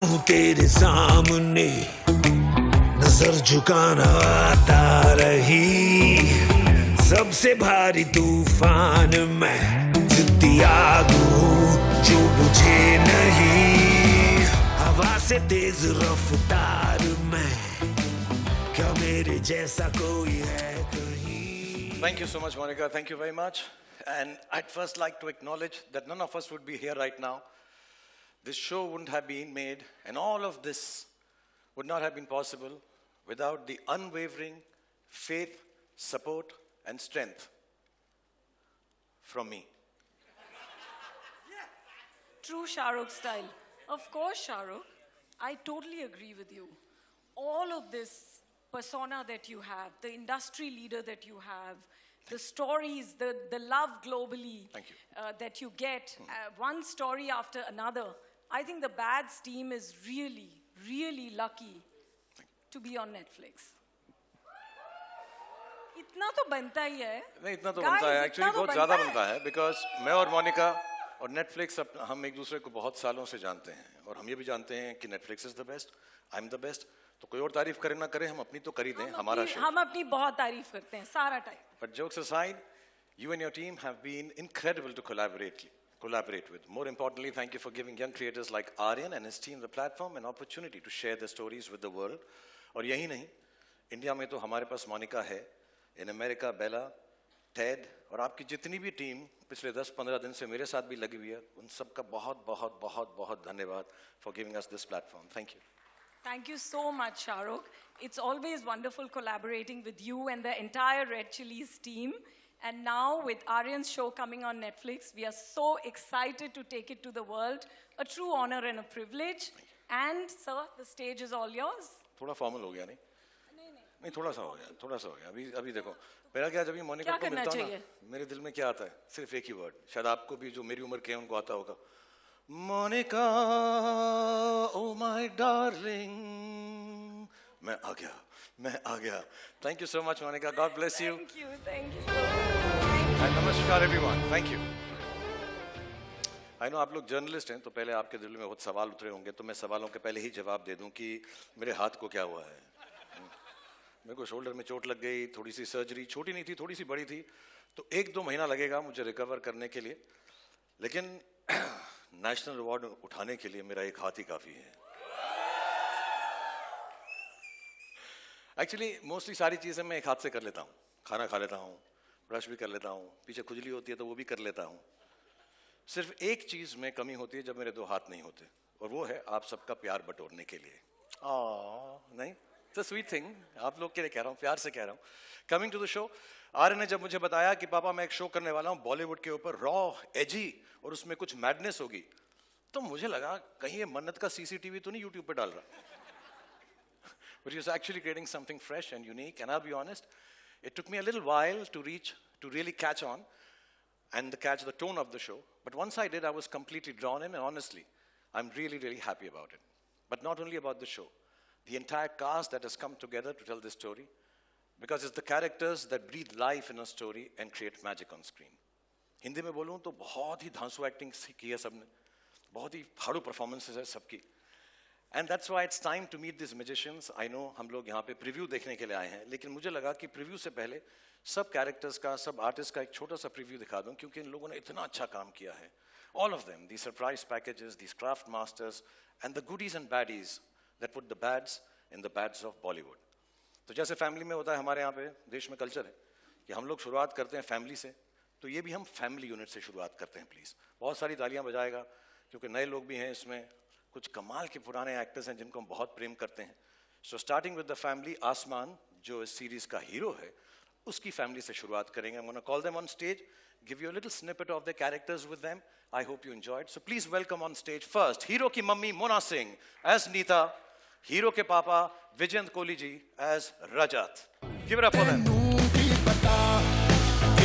हूँ तेरे सामने नजर झुकाना आता रही सबसे भारी तूफान में जितनी आग हूँ जो बुझे नहीं हवा से तेज रफ्तार में क्या मेरे जैसा कोई है कहीं. Thank you so much, Monica. Thank you very much. And I'd first like to acknowledge that none of us would be here right now. This show wouldn't have been made, and all of this would not have been possible without the unwavering faith, support, and strength from me. True Shahrukh style. Of course, Shahrukh. I totally agree with you. All of this persona that you have, the industry leader that you have, the stories, the love globally Thank you. That you get, one story after another. I think the Bads team is really, really lucky to be on Netflix. इतना तो बनता ही है. नहीं इतना तो Guys, बनता है इतना एक्चुअली तो बहुत बनता ज़्यादा है. बनता है बिकॉज मैं और मोनिका और नेटफ्लिक्स हम एक दूसरे को बहुत सालों से जानते हैं और हम ये भी जानते हैं कि Netflix is the best I am the best तो कोई और तारीफ करे ना करे हम अपनी तो कर ही दें हमारा शो. हम अपनी बहुत तारीफ करते हैं सारा time. But jokes aside, you and your team have been incredible to collaborate with. More importantly, thank you for giving young creators like Aryan and his team the platform and opportunity to share their stories with the world. और यही नहीं, India में तो हमारे पास मोनिका है, in America Bela, Ted और आपकी जितनी भी टीम पिछले 10-15 दिन से मेरे साथ भी लगी हुई है, उन सब का बहुत बहुत बहुत बहुत धन्यवाद for giving us this platform. Thank you. Thank you so much, Shahrukh. It's always wonderful collaborating with you and the entire Red Chillies team. And now with Aryan's show coming on Netflix, we are so excited to take it to the world. A true honor and a privilege. And sir, the stage is all yours. थोड़ा formal हो गया नहीं? नहीं थोड़ा सा हो गया. अभी देखो मेरा क्या जब ये मोनिका को मिलता हूँ ना मेरे दिल में क्या आता है सिर्फ एक ही वर्ड शायद आपको भी जो मेरी उम्र के हैं उनको आता होगा मोनिका ओ माय डार्लिंग मैं आ गया. Thank you so much Monica. God bless you. Thank you so much. And नमस्कार everyone. Thank you. I know आप लोग जर्नलिस्ट हैं तो पहले आपके दिल में बहुत सवाल उतरे होंगे तो मैं सवालों के पहले ही जवाब दे दूं कि मेरे हाथ को क्या हुआ है. मेरे को शोल्डर में चोट लग गई थोड़ी सी सर्जरी छोटी नहीं थी थोड़ी सी बड़ी थी तो 1-2 महीना लगेगा मुझे रिकवर करने के लिए लेकिन नेशनल अवार्ड उठाने के लिए मेरा एक हाथ ही काफ़ी है. एक्चुअली मोस्टली सारी चीज़ें मैं एक हाथ से कर लेता हूँ. खाना खा लेता हूँ ब्रश भी कर लेता हूँ पीछे खुजली होती है तो वो भी कर लेता हूँ. सिर्फ एक चीज़ में कमी होती है जब मेरे 2 हाथ नहीं होते और वो है आप सबका प्यार बटोरने के लिए. नहीं इट्स अ स्वीट थिंग. आप लोग के लिए कह रहा हूँ प्यार से कह रहा हूँ. Coming to the show Aryan ने जब मुझे बताया कि पापा मैं एक शो करने वाला हूँ बॉलीवुड के ऊपर रॉ एजी और उसमें कुछ मैडनेस होगी तो मुझे लगा कहीं ये मन्नत का सीसीटीवी तो नहीं यूट्यूब पे डाल रहा. But he was actually creating something fresh and unique. And I'll be honest, it took me a little while to really catch on and catch the tone of the show. But once I did, I was completely drawn in. And honestly, I'm really, really happy about it. But not only about the show, the entire cast that has come together to tell this story, because it's the characters that breathe life in a story and create magic on screen. Hindi में बोलूँ तो बहुत ही धांसू acting की है सबने, बहुत ही फाड़ू performances है सबकी. And that's why it's time to meet these magicians. I know हम लोग यहाँ पे प्रीव्यू देखने के लिए आए हैं लेकिन मुझे लगा कि प्रीव्यू से पहले सब कैरेक्टर्स का सब आर्टिस्ट का एक छोटा सा प्रीव्यू दिखा दूँ क्योंकि इन लोगों ने इतना अच्छा काम किया है. All of them, these surprise packages, these craft masters and the goodies and baddies that put the bads in the bads of Bollywood. तो जैसे फैमिली में होता है हमारे यहाँ पे देश में कल्चर है कि हम लोग शुरुआत करते हैं फैमिली से तो ये भी हम फैमिली यूनिट से शुरुआत करते हैं. प्लीज़ बहुत सारी तालियां बजाएगा क्योंकि नए लोग भी हैं इसमें कुछ कमाल के पुराने एक्टर्स हैं जिनको हम बहुत प्रेम करते हैं. So starting with the family आसमान जो इस सीरीज का हीरो है उसकी फैमिली से शुरुआत करेंगे. I'm going to call them on stage, give you a little snippet of their characters with them. I hope you enjoyed. So please welcome on stage first hero की mummy Mona Singh as Neeta, hero के papa Vijendra Kohli ji as Rajat. Give it up for them.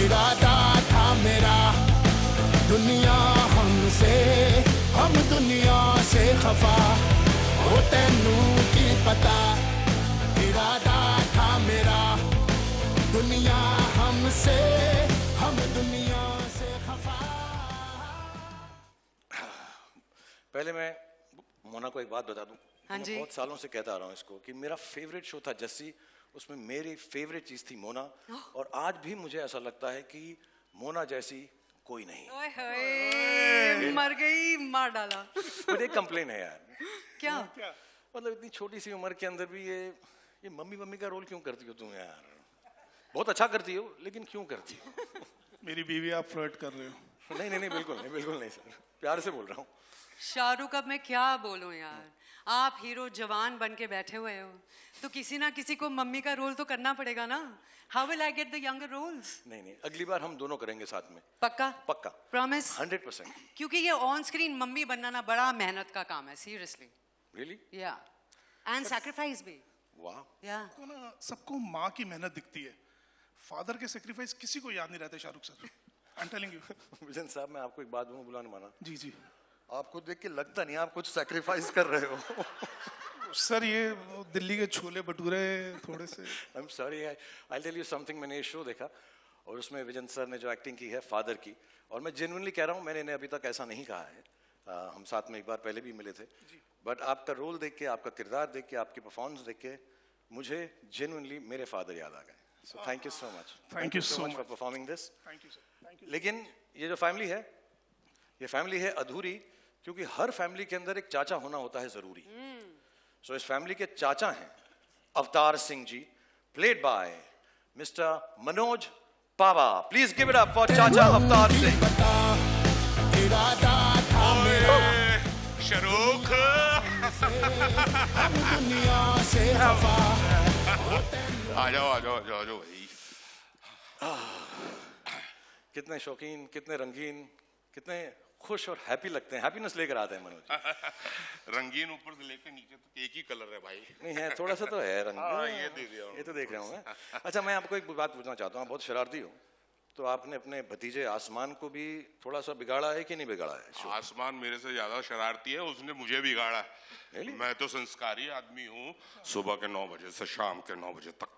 इरादा था मेरा दुनिया हमसे हम दुनिया से खफा हो तेनू की पता इरादा था मेरा दुनिया हमसे हम दुनिया से खफा. पहले मैं मोना को एक बात बता दूं। हाँ मैं जी। बहुत सालों से कहता आ रहा हूँ इसको कि मेरा फेवरेट शो था जस्सी, उसमें मेरी फेवरेट चीज थी मोना, और आज भी मुझे ऐसा लगता है कि मोना जैसी कोई नहीं। ओए होए, मर गई, मार डाला। बट एक कंप्लेन है यार, क्या? मतलब इतनी छोटी सी उम्र के अंदर भी ये मम्मी मम्मी का रोल क्यों करती हो तुम यार? बहुत अच्छा करती हो, लेकिन क्यों करती हो? मेरी बीवी आप फ्लर्ट कर रहे हो। नहीं नहीं नहीं, बिल्कुल नहीं सर, प्यार से बोल रहा हूँ। शाहरुख, अब मैं क्या बोलूं यार, आप हीरो जवान बन के बैठे हुए हो, तो किसी ना किसी को मम्मी का रोल तो करना पड़ेगा ना। How will I get the younger roles? नहीं, अगली बार हम दोनों करेंगे साथ में। पक्का? पक्का, प्रॉमिस? 100%। क्योंकि ये ऑन स्क्रीन मम्मी बनना ना बड़ा मेहनत का काम है, सीरियसली। रियली? या एंड सैक्रिफाइस भी। वाह। या तो ना सबको माँ की मेहनत दिखती है, फादर के सेक्रीफाइस किसी को याद नहीं रहते Shahrukh sir. I am telling you. Vision साहब, मैं आपको एक बात बोलूं, बुला नहीं माना। जी जी आपको देख के लगता नहीं आप कुछ सैक्रिफाइस कर रहे हो। सर, ये दिल्ली के छोले भटूरे थोड़े से। I am sorry, I tell you something. मैंने ये शो देखा और उसमें विजन सर ने जो एक्टिंग की है फादर की, और मैं जेन्युइनली कह रहा हूँ, मैंने इन्हें अभी तक ऐसा नहीं कहा है, हम साथ में एक बार पहले भी मिले थे, बट आपका रोल देख के, आपका किरदार देख के, आपकी परफॉर्मेंस देख के मुझे जेन्युइनली मेरे फादर याद आ गए। So thank you so much. Thank you so for much. Performing this. Thank you sir, thank you. लेकिन ये जो फैमिली है, ये फैमिली है अधूरी, क्योंकि हर फैमिली के अंदर एक चाचा होना होता है जरूरी। सो इस फैमिली के चाचा हैं Avtar Singh ji, played by mister Manoj Pahwa. Please give it up for चाचा अवतार सिंह। इरादा था मेरा शाहरुख, हम दुनिया से खफा। आ जाओ भाई। कितने शौकीन, कितने रंगीन, कितने खुश और हैप्पी लगते हैं। हैप्पीनेस लेकर आते हैं मनोज। रंगीन ऊपर से लेकर नीचे तक एक ही कलर है भाई। नहीं है, थोड़ा सा तो है रंग। हाँ, ये दे दिया ये तो देख रहा हूँ मैं। अच्छा, मैं आपको एक बात पूछना चाहता हूँ, आप बहुत शरारती हो, तो आपने अपने भतीजे आसमान को भी थोड़ा सा बिगाड़ा है कि नहीं बिगाड़ा है? आसमान मेरे से ज्यादा शरारती है, उसने मुझे बिगाड़ा है। Really? मैं तो संस्कारी आदमी हूँ, सुबह के 9 बजे से शाम के 9 बजे तक।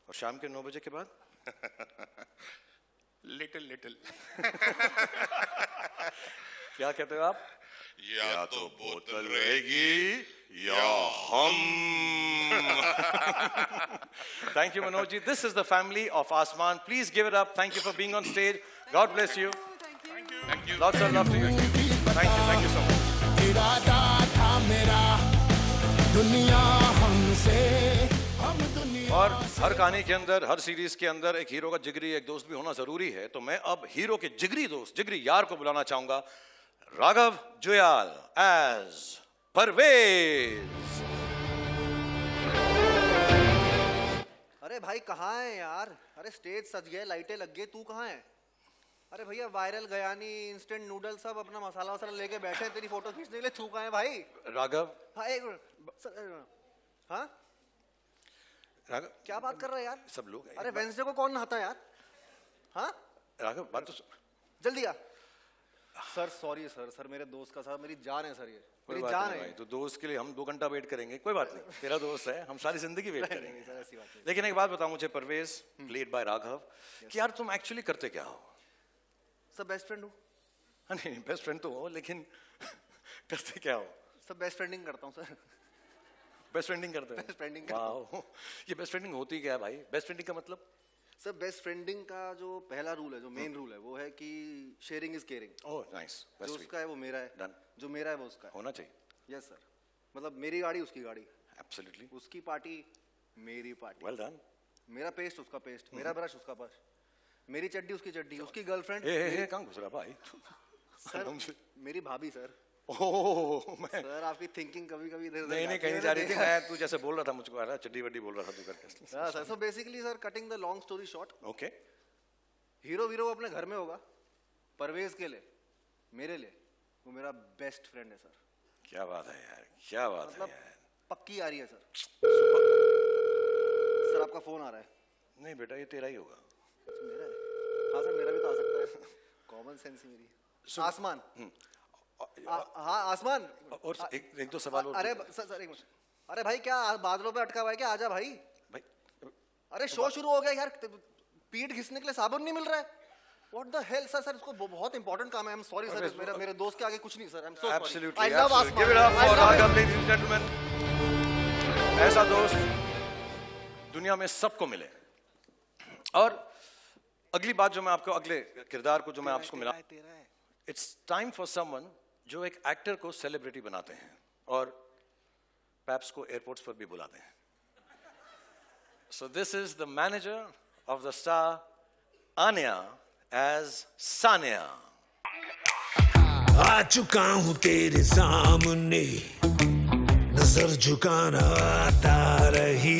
और शाम के 9 बजे के बाद? लिटिल क्या कहते हो आप? या तो बोतल रहेगी या हम। Thank you, Manoj ji. This is the family of Asman. Please give it up. Thank you for being on stage. God bless you. Thank you. Lots of love to you. Thank you so much. इरादा था मेरा दुनिया हमसे, हम दुनिया। और हर कहानी के अंदर, हर सीरीज के अंदर एक हीरो का जिगरी एक दोस्त भी होना जरूरी है। तो मैं अब हीरो के जिगरी दोस्त, जिगरी यार को बुलाना चाहूंगा, राघव जुयाल एज परवेज। अरे भाई कहाँ है यार? अरे स्टेज सज गया, लाइटें लग गई, तू कहाँ है? अरे भैया वायरल गयानी इंस्टेंट नूडल सब अपना मसाला वसाला लेके बैठे हैं तेरी फोटो खींचने के लिए, तू कहाँ है भाई? राघव, हाँ एक मिनट। हाँ राघव क्या बात कर रहा है यार? सब लोग हैं। अरे वेंसडे को कौन नहाता है यार? हाँ राघव, बात तो जल्दी आ। सर सॉरी सर मेरे दोस्त का, सर मेरी जान है सर, ये कोई मेरी बात जान नहीं है। भाई, तो दोस्त के लिए हम 2 घंटा वेट करेंगे, कोई बात नहीं, तेरा दोस्त है, हम सारी जिंदगी वेट करेंगे। सर ऐसी बात नहीं। लेकिन एक बात बताओ मुझे परवेज, प्लेड बाय राघव, कि यार तुम एक्चुअली करते क्या हो? सब बेस्ट फ्रेंड हूँ। हाँ, नहीं बेस्ट फ्रेंड तो हो, लेकिन करते क्या हो? सब बेस्ट फ्रेंडिंग करता हूँ सर। बेस्ट फ्रेंडिंग करते हो? Best friending करता वाह, ये बेस्ट फ्रेंडिंग होती क्या है भाई? बेस्ट फ्रेंडिंग का मतलब? सर बेस्ट फ्रेंडिंग का जो पहला रूल है, जो मेन रूल है, वो है कि sharing is caring. Oh nice, जो उसका है वो मेरा है, Done. जो मेरा है वो उसका है। होना चाहिए। यस सर, मतलब मेरी गाड़ी उसकी गाड़ी, एब्सोल्युटली, उसकी पार्टी मेरी पार्टी, वेल डन। मेरा पेस्ट उसका पेस्ट, मेरा ब्रश उसका ब्रश, मेरी चड्डी उसकी चड्डी, उसकी गर्लफ्रेंड ए कहाँ घुस रहा भाई? सर मेरी भाभी सर। ओह, मैं सर आपकी थिंकिंग कभी कभी इधर नहीं नहीं कहीं जा रही थी, मैं तू जैसे बोल रहा था मुझको आ रहा चड्डी वड्डी बोल रहा था तू करके। हाँ sir, so basically sir cutting the long story short, okay, hero वीरो अपने घर में होगा, परवेज के लिए, मेरे लिए वो मेरा बेस्ट फ्रेंड है सर। क्या बात है यार, क्या बात है मतलब यार। पक्की आ रही है सर। सर आपका फोन आ रहा है। नहीं बेटा, ये तेरा ही होगा। अच्छा, मेरा है? हाँ सर मेरा भी तो आ सकता है, कॉमन सेंस मेरी। आसमान, हाँ आसमान। और एक दो सवाल और। अरे सर एक मिनट, अरे भाई क्या बादलों पे अटका हुआ है क्या? आजा भाई। भाई अरे शो शुरू हो गया यार, पीठ घिसने के लिए साबुन नहीं मिल रहा है। What the hell, sir? Sir, इसको बहुत important काम है. I'm sorry, sir. मेरे दोस्त के आगे कुछ नहीं, sir. I'm so sorry. Absolutely. I love absolutely. Asman. Give it up I for love Raghav, him. ladies and gentlemen. ऐसा दोस्त दुनिया में सबको मिले. और अगली बात जो मैं आपको अगले किरदार को जो मैं आपको मिला, It's time for someone जो एक एक्टर को सेलिब्रिटी बनाते हैं और पैप्स को एयरपोर्ट्स पर भी बुलाते हैं. So this is the manager of the star Anya as Sania. आ चुका हूँ तेरे सामने, नजर झुकाना आता रही.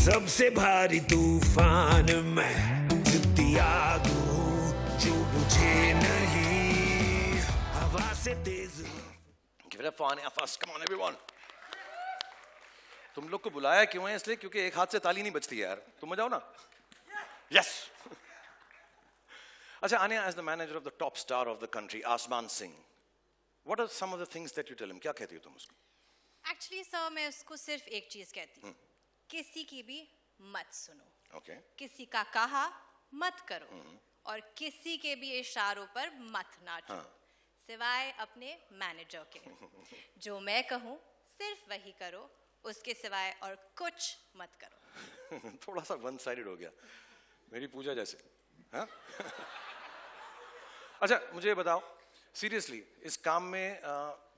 सबसे भारी तूफान में जितनी आग हूँ जो बुझे नहीं, हवा से तेज. Give it up for Anya first. Come on everyone. तुम लोग को बुलाया क्यों है? इसलिए क्योंकि एक हाथ से ताली नहीं बजती है यार. तुम मजाओ ना. Yes. अच्छा, Anya, as the manager of the top star of the country, Asman Singh, what are some of the things that you tell him? क्या कहती हो तुम उसको? एक्चुअली सर मैं उसको सिर्फ एक चीज कहती हूँ, किसी की भी मत सुनो. Okay. किसी का कहा मत करो और किसी के भी इशारों पर मत नाचो, सिवाय अपने मैनेजर के. जो मैं कहूँ सिर्फ वही करो, उसके सिवाय और कुछ मत करो. थोड़ा सा वन साइडेड हो गया, मेरी पूजा जैसे. हाँ? अच्छा, मुझे ये बताओ सीरियसली, इस काम में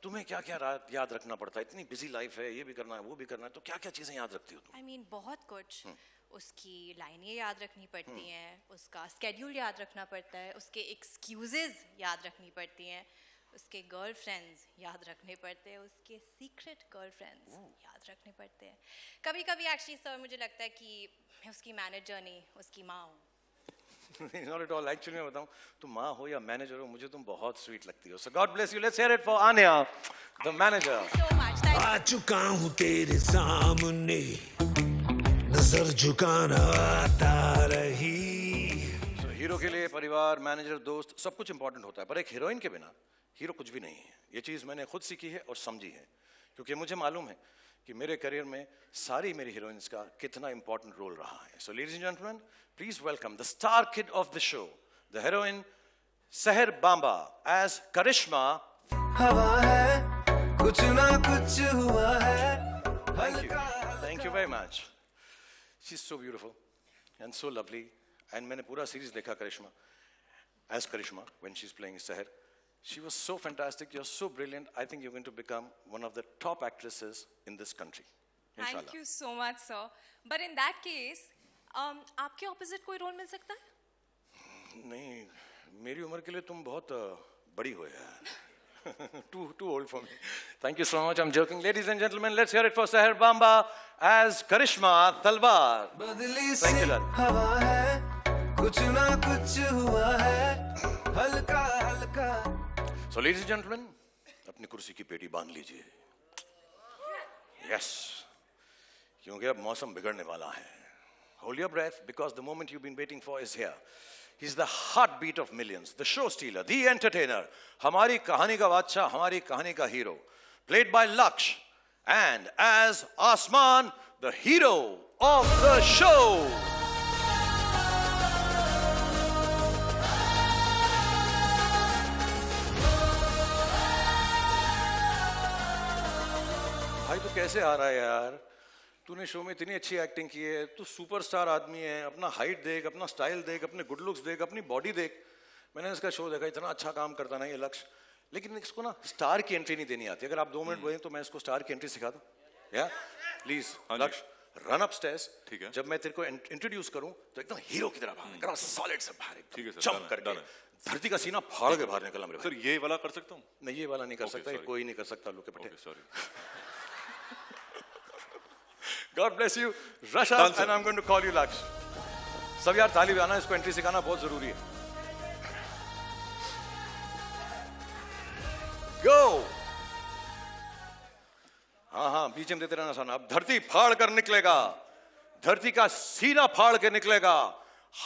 तुम्हें क्या क्या याद रखना पड़ता है? इतनी बिजी लाइफ है, ये भी करना है वो भी करना है, तो क्या क्या चीजें याद रखती हो तुम? आई मीन बहुत कुछ. उसकी लाइनें याद रखनी पड़ती हैं, उसका स्केड्यूल याद रखना पड़ता है, उसके एक्सक्यूजेज याद रखनी पड़ती हैं, उसके गर्लफ्रेंड्स याद रखने पड़ते हैं, उसके सीक्रेट गर्लफ्रेंड्स याद रखने पड़ते हैं. कभी कभी एक्चुअली सर मुझे लगता है कि मैं उसकी मैनेजर नहीं, उसकी माँ हूँ. Not at all. Actually मैं बताऊँ, तुम माँ हो या मैनेजर हो, मुझे तुम बहुत स्वीट लगती हो. So God bless you. Let's hear it for Anya, the manager. So much. Thank you. आ चुका हूँ तेरे सामने, नजर झुकाना आता रही. So हीरो के लिए परिवार, मैनेजर, दोस्त सब कुछ इंपॉर्टेंट होता है, पर एक हीरोइन के बिना हीरो कुछ भी नहीं है. ये चीज़ मैंने खुद सीखी है और समझी है, क्योंकि मुझे मालूम है कि मेरे करियर में सारी मेरी हीरोइंस का कितना इंपॉर्टेंट रोल रहा है. So ladies and gentlemen, please welcome the star kid of the show, the heroine Seher Bamba as Karishma. हवा है कुछ ना कुछ हुआ है. Thank you very much. She's so beautiful and so lovely. And मैंने पूरा सीरीज देखा Karishma as Karishma when she's playing Seher. She was so fantastic. You're so brilliant. I think you're going to become one of the top actresses in this country. Inshallah. Thank you so much, sir. But in that case, आपके opposite कोई role मिल सकता है? नहीं, मेरी उम्र के लिए तुम बहुत बड़ी हो यार. Too old for me. Thank you so much. I'm joking. Ladies and gentlemen, let's hear it for Seher Bamba as Karishma Talwar. बदली Thank you, सी Lal. हवा है कुछ ना कुछ हुआ है, हल्का हल्का. So, ladies and gentlemen, अपनी कुर्सी की पेटी बांध लीजिए. Yes, क्योंकि अब मौसम बिगड़ने वाला है. Hold your breath, because the moment you've been waiting for is here. He's the heartbeat of millions, the show stealer, the entertainer. हमारी कहानी का बादशाह, हमारी कहानी का hero, played by Laksh, and as Asman, the hero of the show. भाई तू कैसे आ रहा है यार? तूने शो में इतनी अच्छी एक्टिंग की है, तू सुपरस्टार आदमी है. अपना हाइट देख, अपना स्टाइल देख, अपने गुड लुक्स देख, अपनी बॉडी देख. मैंने इसका शो देखा, इतना अच्छा काम करता ना ये लक्ष्य, लेकिन इसको ना स्टार की एंट्री नहीं देनी आती. अगर आप 2 मिनट बोले तो मैं इसको स्टार की एंट्री सिखा दूं. या प्लीज लक्ष्य, रन अप स्टेयर्स. ठीक है. जब मैं तेरे को इंट्रोड्यूस करूं तो एकदम हीरो की तरह भाग, एकदम सॉलिड से बाहर. ठीक है सर, जंप करके धरती का सीना फाड़ के बाहर निकलना मेरे सर. ये वाला कर सकता हूँ? नहीं, ये वाला नहीं कर सकता, sorry. कोई नहीं कर सकता. लोग के पटे. Sorry. God bless you. Rush up and I'm going to call you Laksh. सब यार ताली बजाना, इसको एंट्री सिखाना बहुत जरूरी है. Go. हाँ, बीच में देते रहना साना. अब धरती फाड़ कर निकलेगा, धरती का सीना फाड़ के निकलेगा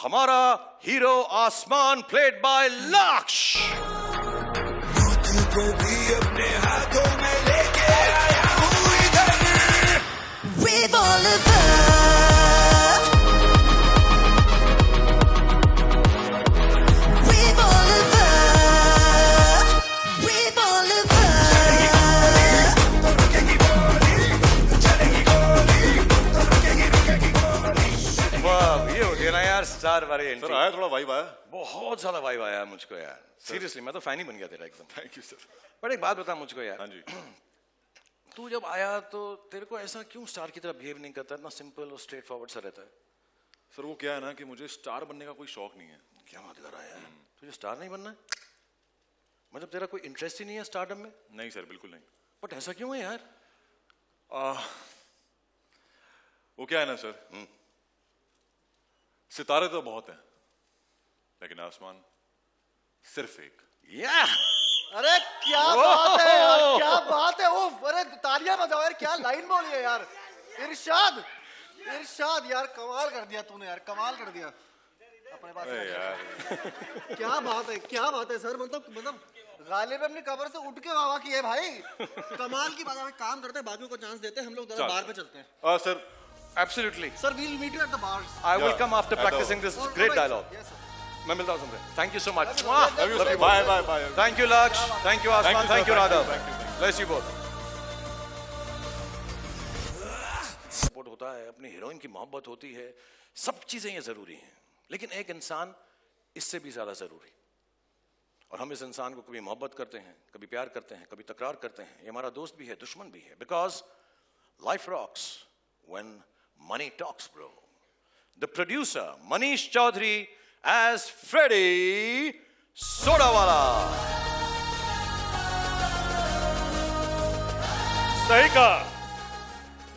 हमारा हीरो आसमान, played by Laksh. को भी अपने हाथों में लेके आया हूँ इधर. Revolver. स्टार वाले सर आया थोड़ा वाइब आया। बहुत ज्यादा वाइब आया मुझको यार, सीरियसली मैं तो फैन ही बन गया तेरा एकदम। Thank you sir. बट एक बात बता मुझको यार, हाँ जी। तू जब आया तो तेरे को ऐसा क्यों स्टार की तरह बिहेव नहीं करता, इतना सिंपल और स्ट्रेट फॉरवर्ड सा रहता है? सर वो क्या है ना कि मुझे स्टार बनने का कोई शौक नहीं है। क्या बात कर रहा है यार, तुझे स्टार नहीं बनना है? मतलब तेरा कोई इंटरेस्ट ही नहीं है स्टारडम में? नहीं सर बिल्कुल नहीं। बट ऐसा क्यों है यार? वो क्या है ना सर, सितारे तो बहुत हैं लेकिन आसमान सिर्फ एक। या अरे क्या बात है यार, क्या बात है। ओफ, अरे तालियां बजाओ यार, क्या लाइन बोली है यार। इरशाद, इरशाद यार, कमाल कर दिया तूने यार, कमाल कर दिया। अपने पास यार क्या बात है, क्या बात है सर। मतलब गालिब अपनी कब्र से उठ के वाह की है भाई, कमाल की बात है। काम करते हैं, बाकियों को चांस देते हैं, हम लोग जरा बार पे चलते हैं। Sir absolutely sir, we will meet you at the bars. I will come after practising this great dialogue. मैं मिलता हूं तुमसे। Thank you so much. Bye bye bye. Thank you Lakshya, thank you Aasman, thank you Raghav, bless you both. Support होता है, अपनी heroine की मोहब्बत होती है, सब चीजें ये जरूरी हैं, लेकिन एक इंसान इससे भी ज्यादा जरूरी। और हम इस इंसान को कभी मोहब्बत करते हैं, कभी प्यार करते हैं, कभी तकरार करते हैं। ये हमारा दोस्त भी है, दुश्मन भी है, because life rocks when money talks bro. The producer Manish Chaudhary as Freddie Sodawala. सही कहा,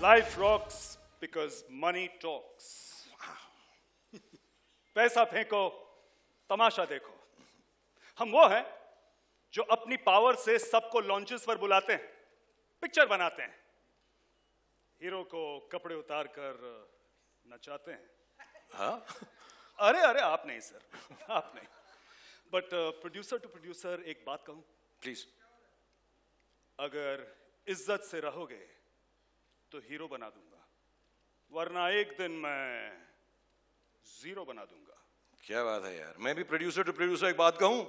life rocks because money talks. पैसा फेंको, तमाशा देखो। हम वो हैं जो अपनी पावर से सबको लॉन्चेस पर बुलाते हैं, पिक्चर बनाते हैं, हीरो को कपड़े उतार कर नचाते हैं। हाँ? अरे अरे आप नहीं सर, आप नहीं। बट प्रोड्यूसर टू प्रोड्यूसर एक बात कहूं प्लीज। अगर इज्जत से रहोगे तो हीरो बना दूंगा, वरना एक दिन मैं जीरो बना दूंगा। क्या बात है यार। मैं भी प्रोड्यूसर टू प्रोड्यूसर एक बात कहूं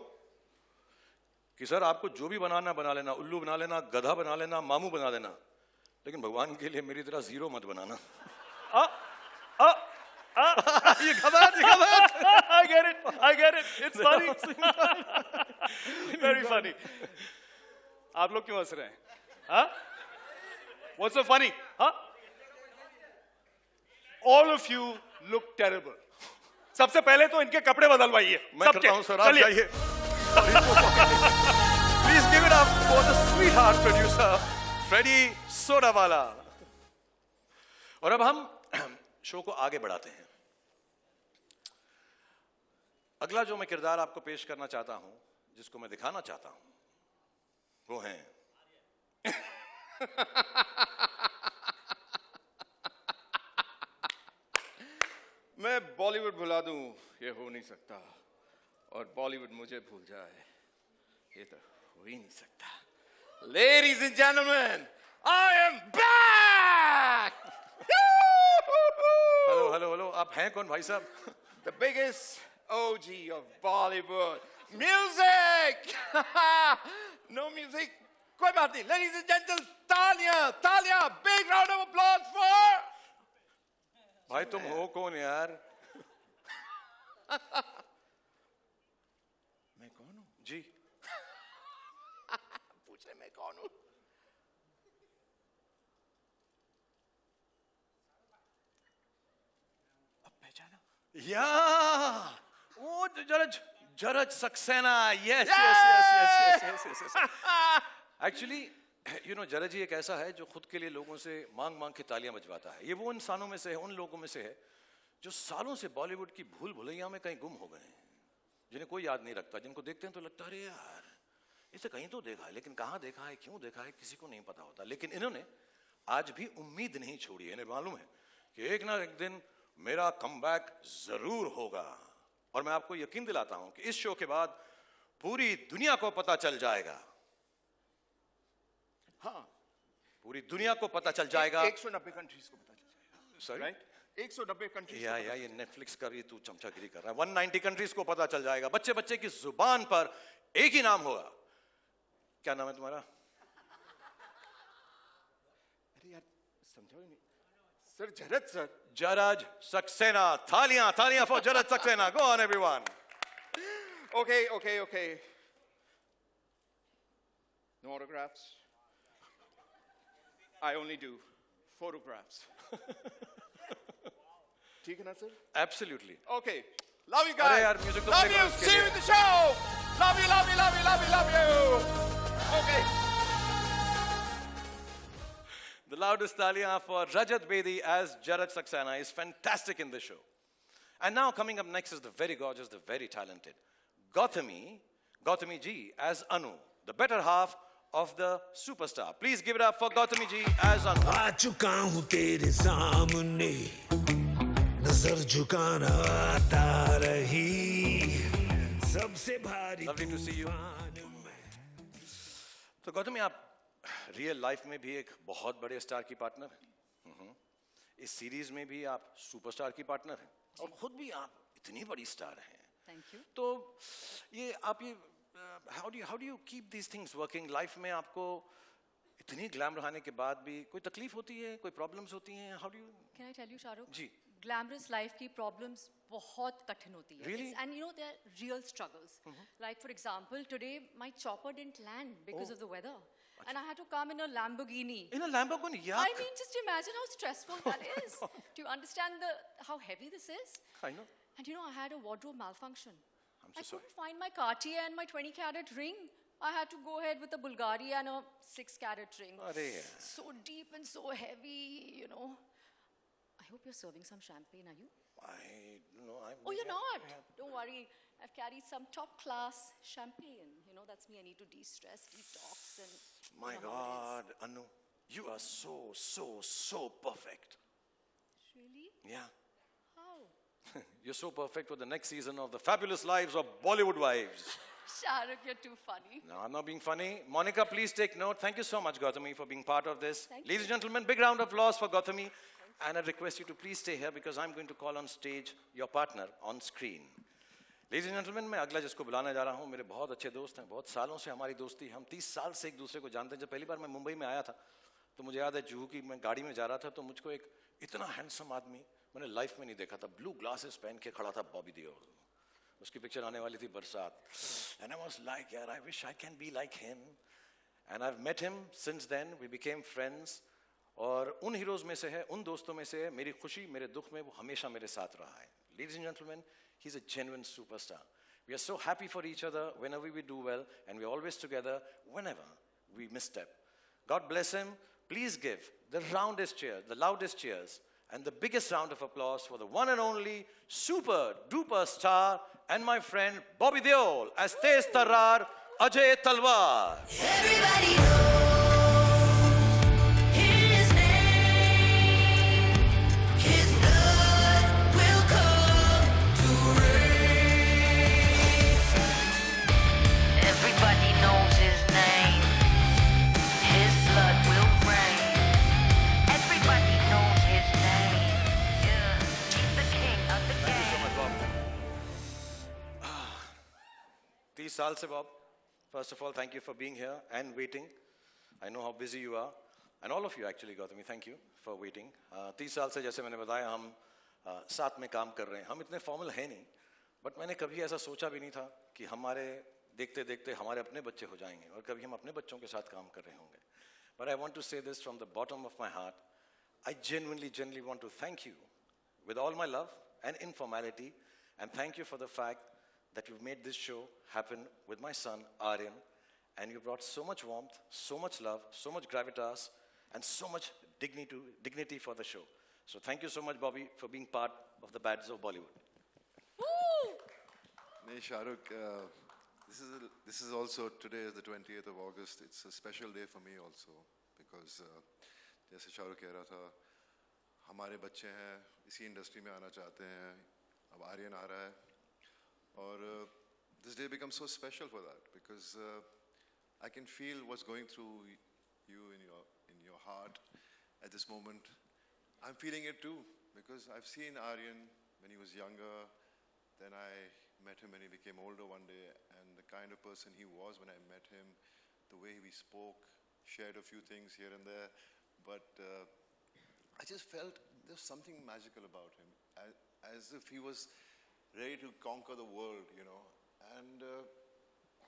कि सर आपको जो भी बनाना बना लेना, उल्लू बना लेना, गधा बना लेना, मामू बना लेना, लेकिन भगवान के लिए मेरी तरह जीरो मत बनाना। You got that? You got that? I get it. I get it. It's funny. Very funny. आप लोग क्यों हंस रहे हैं? हाँ? What's so funny? हाँ? All of you look terrible. सबसे पहले तो इनके कपड़े बदलवाइए। मैं करता हूँ सर, आप जाइए। Please give it up for the sweetheart producer, Freddie Sodawala. और अब हम शो को आगे बढ़ाते हैं। अगला जो मैं किरदार आपको पेश करना चाहता हूं, जिसको मैं दिखाना चाहता हूं, वो है मैं बॉलीवुड भुला दूं ये हो नहीं सकता, और बॉलीवुड मुझे भूल जाए ये तो हो ही नहीं सकता। Ladies and gentlemen, I am back! Hello hello hello, आप हैं कौन भाई साहब? The biggest OG of Bollywood. Music! No music? कोई बात नहीं। Ladies and gentlemen, तालियां, तालियां, big round of applause for... भाई तुम हो कौन यार? मैं कौन हूँ? जी। पूछ रहे मैं कौन हूँ? या वो Jaraj Saxena. Yes yes yes yes yes yes yes. Actually you know Jaraj ji एक ऐसा है जो खुद के लिए लोगों से मांग मांग के तालियां बजवाता है। ये वो इंसानों में से है, उन लोगों में से है जो सालों से बॉलीवुड की भूल भुलैया में कहीं गुम हो गए हैं, जिन्हें कोई याद नहीं रखता, जिनको देखते हैं तो लगता है अरे यार इसे कहीं तो देखा है, लेकिन कहाँ देखा है, क्यों देखा है, किसी को नहीं पता होता। लेकिन इन्होंने आज भी उम्मीद नहीं छोड़ी है। इन्हें मालूम है कि एक ना एक दिन मेरा कमबैक जरूर होगा, और मैं आपको यकीन दिलाता हूं कि इस शो के बाद पूरी दुनिया को पता चल जाएगा। हाँ, पूरी दुनिया को पता चल जाएगा। 190 कंट्रीज को पता चल जाएगा। Sorry, right? 190 कंट्रीज। या ये नेटफ्लिक्स का ये तू चमचागिरी कर रहा है। 190 कंट्रीज को पता चल जाएगा। बच्चे बच्चे की जुबान पर एक ही नाम होगा। क्या नाम है तुम्हारा? अरे यार समझो नहीं। Sir, Jarat sir. Jaraj Saxena. Thaliyan for Jaraj Saxena. Go on, everyone. Okay. No autographs. I only do photographs. ठीक है ना sir? Absolutely. Okay. Love you अरे guys. यार, music तो Love play you. करो इसके See you लिए। in the show. Love you. Okay. The loudest talia for Rajat Bedi as Jaraj Saxena is fantastic in this show. And now coming up next is the very gorgeous, the very talented Gautami Ji as Anu, the better half of the superstar. Please give it up for Gautami Ji as Anu. आ चुका हूँ तेरे सामने नजर झुकाना आता रही सबसे भारी Lovely to see you. तो गौतमी, आप रियल लाइफ में भी एक बहुत बड़े स्टार की पार्टनर हैं। इस सीरीज में भी आप सुपरस्टार की पार्टनर हैं और खुद भी आप इतनी बड़ी स्टार हैं। Thank you. तो ये आप ये how do you keep these things working? Life में आपको इतनी ग्लैम रहने के बाद भी कोई तकलीफ होती है, कोई प्रॉब्लम्स होती हैं? How do you? Can I tell you, Shahrukh? जी। Glamorous life की problems बहुत कठिन होती है. Really? And you know, they're real struggles. Like for example, today my chopper didn't land because of the weather. And I had to come in a Lamborghini. In a Lamborghini? Yuck. I mean, just imagine how stressful that is. Do you understand how heavy this is? I know. And you know, I had a wardrobe malfunction. I'm I so sorry. couldn't find my Cartier and my 20-carat ring. I had to go ahead with a Bulgari and a 6-carat ring. Arey. So deep and so heavy, you know. I hope you're serving some champagne, are you? Oh, you're not? Don't worry. I've carried some top-class champagne. You know, that's me. I need to de-stress, detox, and... My you know how God, Anu, you are so perfect. it is. Really? Yeah. How? You're so perfect for the next season of The Fabulous Lives of Bollywood Wives. Shahrukh, you're too funny. No, I'm not being funny. Monica, please take note. Thank you so much, Gautami, for being part of this. Thank Ladies you. and gentlemen, big round of applause for Gautami. And I request you to please stay here because I'm going to call on stage your partner on screen. Ladies and gentlemen, मैं अगला जिसको बुलाने जा रहा हूँ, मेरे बहुत अच्छे दोस्त हैं, बहुत सालों से हमारी दोस्ती, हम 30 साल से एक दूसरे को जानते हैं। जब पहली बार मैं मुंबई में आया था, तो मुझे याद है जुहू की मैं गाड़ी में जा रहा था, तो मुझको एक इतना हैंडसम आदमी मैंने लाइफ में नहीं देखा था। ब्लू ग्लासेस पहन के खड़ा था बॉबी देओल। उसकी पिक्चर आने वाली थी बरसात। And I was like, यार, I wish I can be like him. And I've met him since then. We became friends. और उन हीरोज में से है, उन दोस्तों में से है, मेरी खुशी मेरे दुख में वो हमेशा मेरे साथ रहा है। Ladies and gentlemen, he's a genuine superstar. We are so happy for each other whenever we do well, and we're always together whenever we misstep. God bless him. Please give the roundest cheers, the loudest cheers, and the biggest round of applause for the one and only super duper star and my friend Bobby Deol as Tez Tarrar Ajay Talwar. Everybody knows his name. His blood will come to rain. Everybody knows his name. His blood will rain. Everybody knows his name. Yeah, he's the king of the game. Thank you so much, Bob. 30 साल से Bob. First of all, thank you for being here and waiting. I know how busy you are. And all of you actually, Gautami, thank you for waiting. 30 साल से जैसे मैंने बताया हम साथ में काम कर रहे हैं. हम इतने फॉर्मल हैं नहीं, बट मैंने कभी ऐसा सोचा भी नहीं था कि हमारे देखते देखते हमारे अपने बच्चे हो जाएंगे और कभी हम अपने बच्चों के साथ काम कर रहे होंगे. But I want to say this from the bottom of my heart. I genuinely want to thank you with all my love and informality, and thank you for the fact that you've made this show happen with my son, Aryan, and you brought so much warmth, so much love, so much gravitas, and so much dignity for the show. So thank you so much, Bobby, for being part of the Bads of Bollywood. Hey, Shahrukh, this is also, today is the 28th of August. It's a special day for me also, because जैसे शाहरुख कह रहा था, हमारे बच्चे हैं, इसी industry में आना चाहते हैं, अब आर्यन आ रहा है, और this day becomes so special for that, because I can feel what's going through you in your heart at this moment. I'm feeling it too, because I've seen Aryan when he was younger, then I met him when he became older one day, and the kind of person he was when I met him, the way we spoke, shared a few things here and there, but I just felt there's something magical about him, as if he was ready to conquer the world, you know. And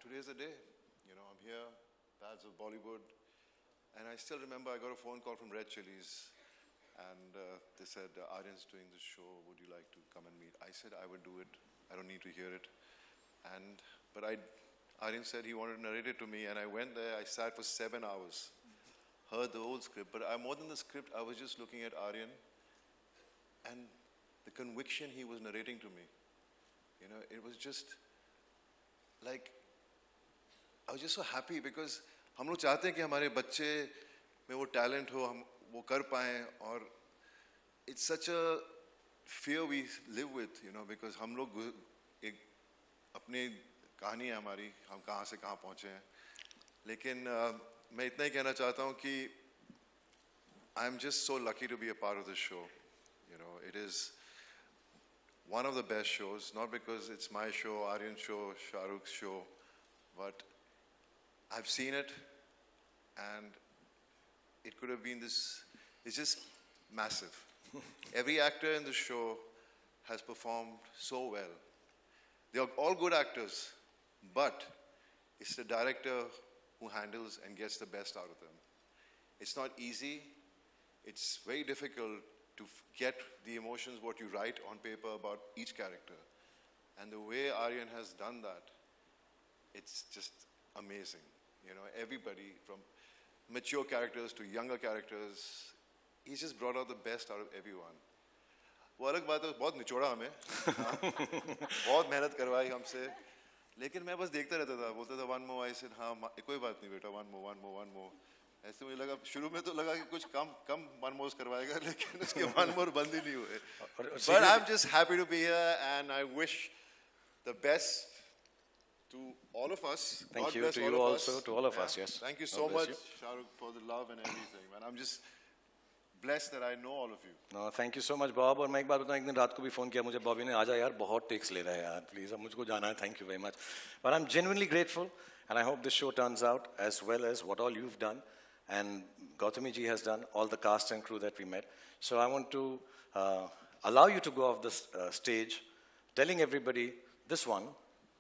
today's the day, you know. I'm here, Pals of Bollywood, and I still remember I got a phone call from Red Chillies, and they said, Aryan's doing this show, would you like to come and meet? I said I would do it, I don't need to hear it. But Aryan said he wanted to narrate it to me, and I went there, I sat for 7 hours, heard the whole script, but more than the script, I was just looking at Aryan and the conviction he was narrating to me. You know, it was just like, I was just so happy because हम लोग चाहते हैं कि हमारे बच्चे में वो talent हो, हम वो कर पाएं, और it's such a fear we live with, you know, because हम लोग एक अपनी कहानी है हमारी, हम कहाँ से कहाँ पहुँचे हैं, लेकिन मैं इतना ही कहना चाहता हूँ कि I'm just so lucky to be a part of this show. You know, it is one of the best shows, not because it's my show, Aryan's show, Shah Rukh's show, but I've seen it, and it could have been this, it's just massive. Every actor in the show has performed so well. They are all good actors, but it's the director who handles and gets the best out of them. It's not easy. It's very difficult to get the emotions, what you write on paper about each character. And the way Aryan has done that, it's just amazing. You know, everybody from mature characters to younger characters, he's just brought out the best out of everyone. वो अलग बात है, बहुत निचोड़ा हमें, बहुत मेहनत करवाई हमसे, लेकिन मैं बस देखता रहता था, बोलता था one more, I said हाँ कोई बात नहीं बेटा, one more. ऐसे मुझे लगा, शुरू में तो लगा कि कुछ कम one more करवाएगा, लेकिन उसके one more बंद ही नहीं हुए. But I'm just happy to be here, and I wish the best to all of us. Thank you to you also, to all of us. Yes. Thank you so much, Shah Rukh, for the love and everything. And I'm just blessed that I know all of you. No, thank you so much, Bob. और मैं एक बात बताऊं, एक दिन रात को भी फोन किया मुझे बॉबी ने, आजा यार बहुत टेक्स ले रहा है यार, प्लीज अब मुझको जाना है. Thank you very much. But I'm genuinely grateful, and I hope this show turns out as well as what all you've done, and Gautami ji has done, all the cast and crew that we met. So I want to allow you to go off the stage, telling everybody this one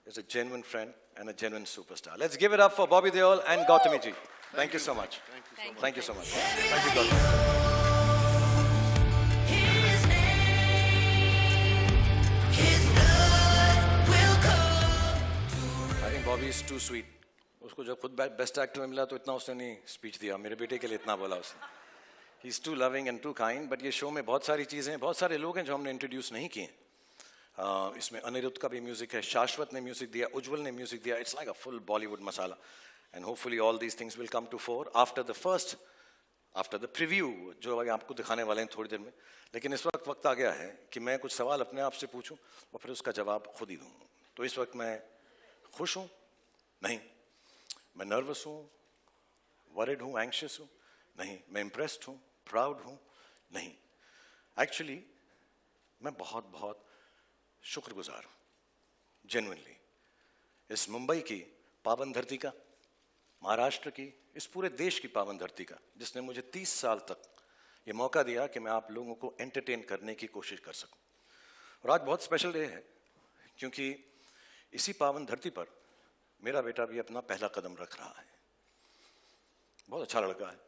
is a genuine friend and a genuine superstar. Let's give it up for Bobby Deol and Gautami ji. Thank you so much. Thank you so much. Thank you, Gautami. I think Bobby is too sweet. उसको जब खुद best actor में मिला तो इतना उसने नहीं speech दिया, मेरे बेटे के लिए इतना बोला उसने. He's too loving and too kind. But ये शो में बहुत सारी चीज़ें हैं, बहुत सारे लोग हैं जो हमने इंट्रोड्यूस नहीं किए. इसमें अनिरुद्ध का भी म्यूजिक है, शाश्वत ने म्यूजिक दिया, उज्जवल ने म्यूजिक दिया. It's like a full Bollywood masala, and hopefully all these things will come to fore after the preview जो अभी आपको दिखाने वाले हैं थोड़ी देर में. लेकिन इस वक्त आ गया है कि मैं कुछ सवाल अपने आप से पूछूं और फिर उसका जवाब खुद ही दूं. तो इस वक्त मैं खुश हूं? नहीं. मैं नर्वस हूं, वरिड हूं, एंग्शियस हूं? नहीं. मैं इम्प्रेस्ड हूं, प्राउड हूं? नहीं. एक्चुअली मैं बहुत बहुत शुक्रगुजार हूं, जेन्युइनली, इस मुंबई की पावन धरती का, महाराष्ट्र की, इस पूरे देश की पावन धरती का, जिसने मुझे 30 साल तक ये मौका दिया कि मैं आप लोगों को एंटरटेन करने की कोशिश कर सकूं. और आज बहुत स्पेशल डे है, क्योंकि इसी पावन धरती पर मेरा बेटा भी अपना पहला कदम रख रहा है. बहुत अच्छा लड़का है,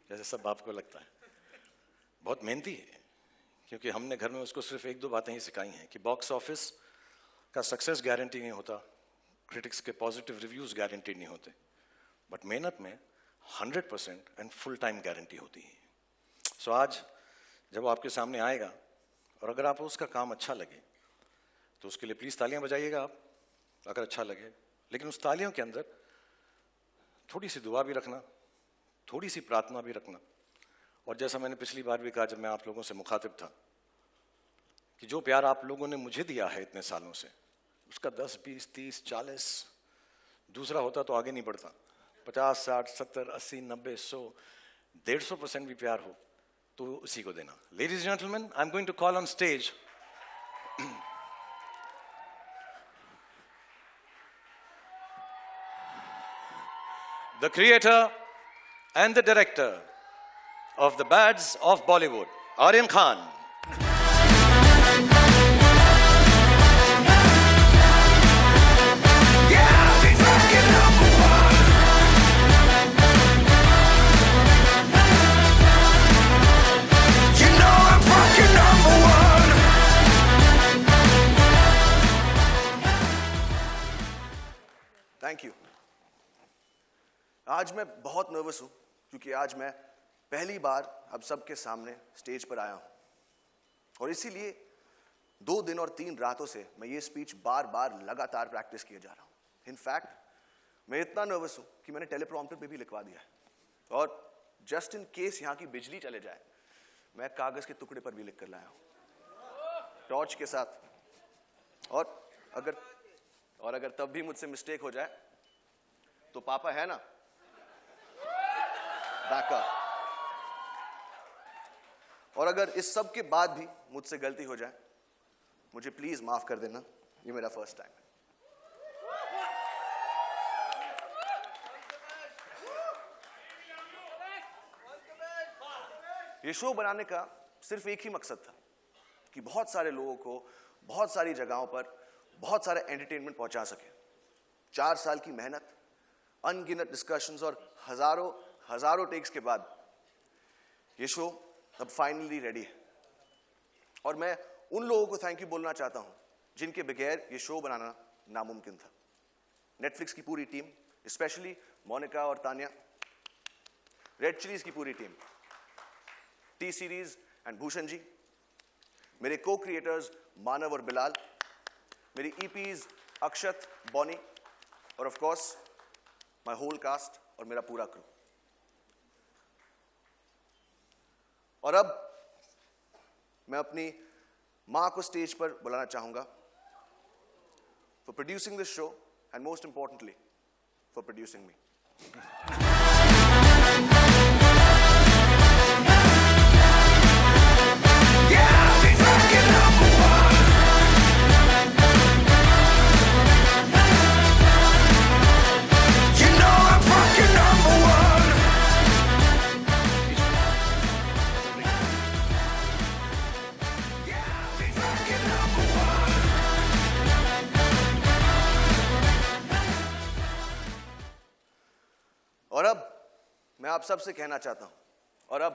जैसे सब बाप को लगता है. बहुत मेहनती है, क्योंकि हमने घर में उसको सिर्फ 1-2 बातें ही सिखाई हैं कि बॉक्स ऑफिस का सक्सेस गारंटी नहीं होता, क्रिटिक्स के पॉजिटिव रिव्यूज़ गारंटी नहीं होते, बट मेहनत में 100% एंड फुल टाइम गारंटी होती है. सो आज जब वो आपके सामने आएगा और अगर आपको उसका काम अच्छा लगे तो उसके लिए प्लीज़ तालियां बजाइएगा आप, अगर अच्छा लगे. लेकिन उस तालियों के अंदर थोड़ी सी दुआ भी रखना, थोड़ी सी प्रार्थना भी रखना. और जैसा मैंने पिछली बार भी कहा जब मैं आप लोगों से मुखातिब था, कि जो प्यार आप लोगों ने मुझे दिया है इतने सालों से, उसका 10, 20, 30, 40 दूसरा होता तो आगे नहीं बढ़ता. 50, 60, 70, 80, 90, 100, 150% भी प्यार हो तो उसी को देना. Ladies and gentlemen, I'm going to call on stage the creator and the director of the Bads of Bollywood, Aryan Khan. Thank you. आज मैं बहुत नर्वस हूं क्योंकि आज मैं पहली बार अब सबके सामने स्टेज पर आया हूं और इसीलिए 2 दिन और 3 रातों से मैं ये स्पीच बार बार लगातार प्रैक्टिस किए जा रहा हूं। इनफैक्ट मैं इतना नर्वस हूं कि मैंने टेलीप्रॉम्प्टर पे भी लिखवा दिया है और जस्ट इन केस यहां की बिजली चले जाए मैं कागज के टुकड़े पर भी लिख कर लाया हूं टॉर्च के साथ। और अगर तब भी मुझसे मिस्टेक हो जाए तो पापा है ना बैकअप। और अगर इस सब के बाद भी मुझसे गलती हो जाए मुझे प्लीज माफ कर देना, ये मेरा फर्स्ट टाइम है। ये शो बनाने का सिर्फ एक ही मकसद था कि बहुत सारे लोगों को बहुत सारी जगहों पर बहुत सारा एंटरटेनमेंट पहुंचा सके। 4 साल की मेहनत, अनगिनत डिस्कशंस और हजारों टेक्स के बाद ये शो अब फाइनली रेडी है। और मैं उन लोगों को थैंक यू बोलना चाहता हूं जिनके बगैर ये शो बनाना नामुमकिन था। नेटफ्लिक्स की पूरी टीम, स्पेशली मोनिका और तानिया, रेड चिलीज की पूरी team, T Series and Bhushan ji, मेरे को क्रिएटर्स मानव और बिलाल, मेरी ईपीज अक्षत, बॉनी और of course my whole cast और मेरा पूरा क्रू। और अब मैं अपनी मां को स्टेज पर बुलाना चाहूंगा for producing this show and most importantly for producing me. और अब मैं आप सबसे कहना चाहता हूं, और अब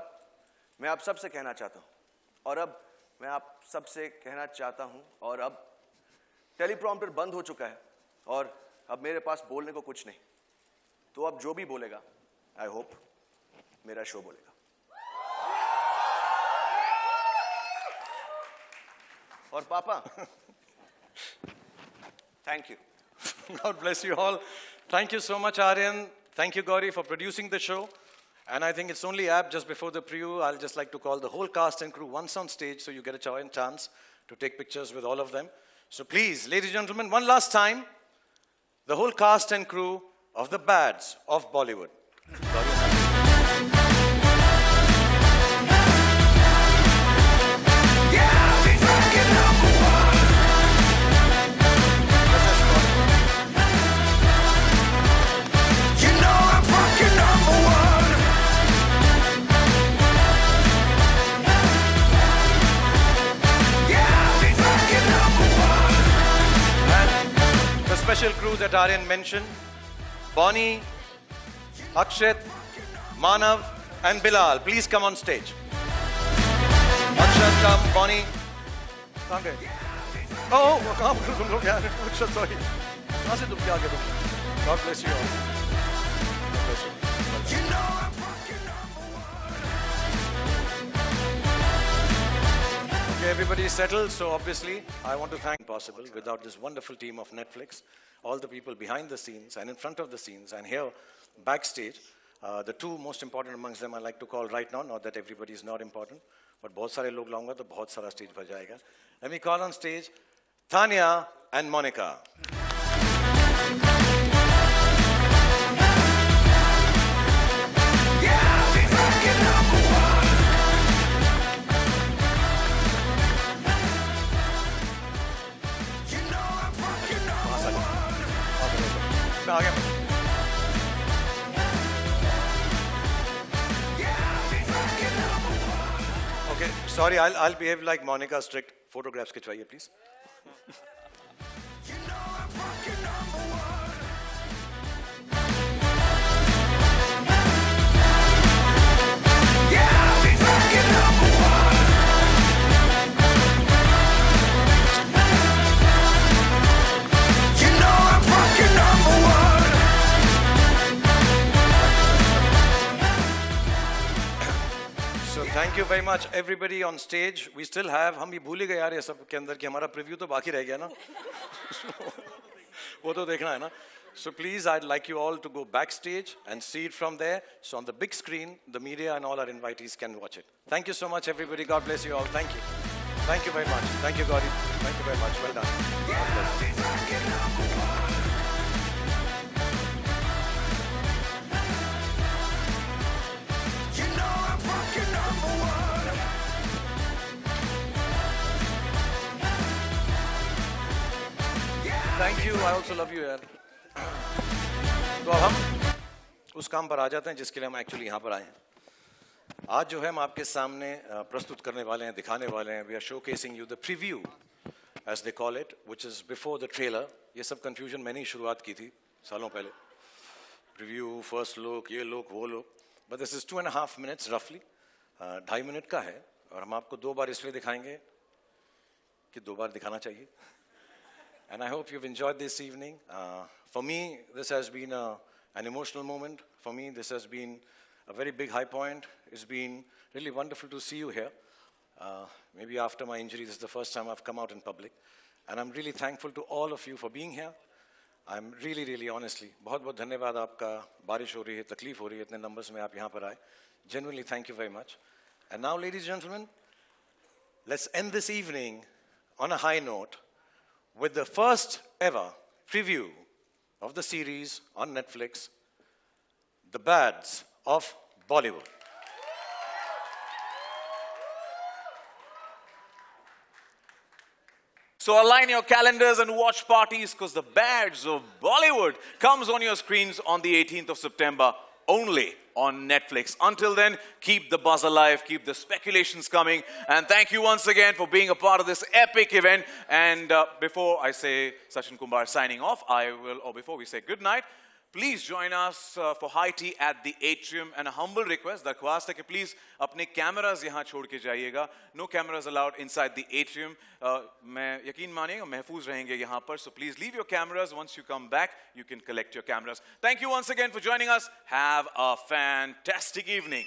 मैं आप सबसे कहना चाहता हूं, और अब मैं आप सबसे कहना चाहता हूं, और अब टेलीप्रॉम्प्टर बंद हो चुका है और अब मेरे पास बोलने को कुछ नहीं। तो अब जो भी बोलेगा आई होप मेरा शो बोलेगा। और पापा thank you. God bless you all. Thank you so much, Aryan. Thank you, Gauri, for producing the show. And I think it's only apt just before the preview, I'll just like to call the whole cast and crew once on stage so you get a chance to take pictures with all of them. So please, ladies and gentlemen, one last time, the whole cast and crew of the Bads of Bollywood. Special crew that Aryan mentioned, Bonnie, Akshat, Manav and Bilal, please come on stage. Akshat, come, Bonnie. कहाँ गए? Oh, कहाँ तुम लोग यार? Akshat, sorry. कहाँ से तुम क्या आ गए तुम? God bless you all. God bless you. Okay, everybody is settled, so obviously I want to thank possible without this wonderful team of Netflix, all the people behind the scenes and in front of the scenes and here backstage. The two most important amongst them I like to call right now, not that everybody is not important, but बहुत सारे लोग लाऊंगा तो बहुत सारा stage भर जाएगा. Let me call on stage Tanya and Monica. आ गया Okay, sorry, I'll behave like Monica strict. Photographs खिंचवाइए please. So thank you very much everybody on stage. We still have, हम भी भूल ही गए यार ये सब के अंदर कि हमारा preview तो बाकी रह गया ना. वो तो देखना है ना. So please, I'd like you all to go backstage and see it from there. So on the big screen, the media and all our invitees can watch it. Thank you so much everybody. God bless you all. Thank you. Thank you very much. Thank you, Gauri. Thank you very much. Well done. God bless. Thank you. I also love you, यार. तो अब हम उस काम पर आ जाते हैं जिसके लिए हम एक्चुअली यहाँ पर आए हैं. आज जो है हम आपके सामने प्रस्तुत करने वाले हैं, दिखाने वाले हैं. We are showcasing you the preview, as they call it, which is before the trailer. ये सब confusion मैंने ही शुरुआत की थी सालों पहले. Preview, first look, ये look, वो look. But this is 2.5 minutes roughly. 2.5 minute का है और हम आपको 2 बार इसलिए दिखाएंगे कि 2 बार दिखाना चाहिए. And I hope you've enjoyed this evening. For me, this has been an emotional moment. For me, this has been a very big high point. It's been really wonderful to see you here. Maybe after my injury, this is the first time I've come out in public. And I'm really thankful to all of you for being here. I'm really, really honestly, बहुत बहुत धन्यवाद आपका. बारिश हो रही है, तकलीफ हो रही है, इतने numbers में आप यहाँ पर आए. Genuinely, thank you very much. And now, ladies and gentlemen, let's end this evening on a high note with the first ever preview of the series on Netflix, The Bads of Bollywood. So align your calendars and watch parties because The Bads of Bollywood comes on your screens on the 18th of September only on Netflix. Until then, keep the buzz alive, keep the speculations coming, and thank you once again for being a part of this epic event. And before I say Sachin Kumar signing off, before we say good night, please join us for high tea at the atrium. And a humble request, darkhwast hai ki please apne cameras yahan chhod ke jaiyega. No cameras allowed inside the atrium. Main yakin maniyega mahfoos rahenge yahan par. So please leave your cameras. Once you come back, you can collect your cameras. Thank you once again for joining us. Have a fantastic evening.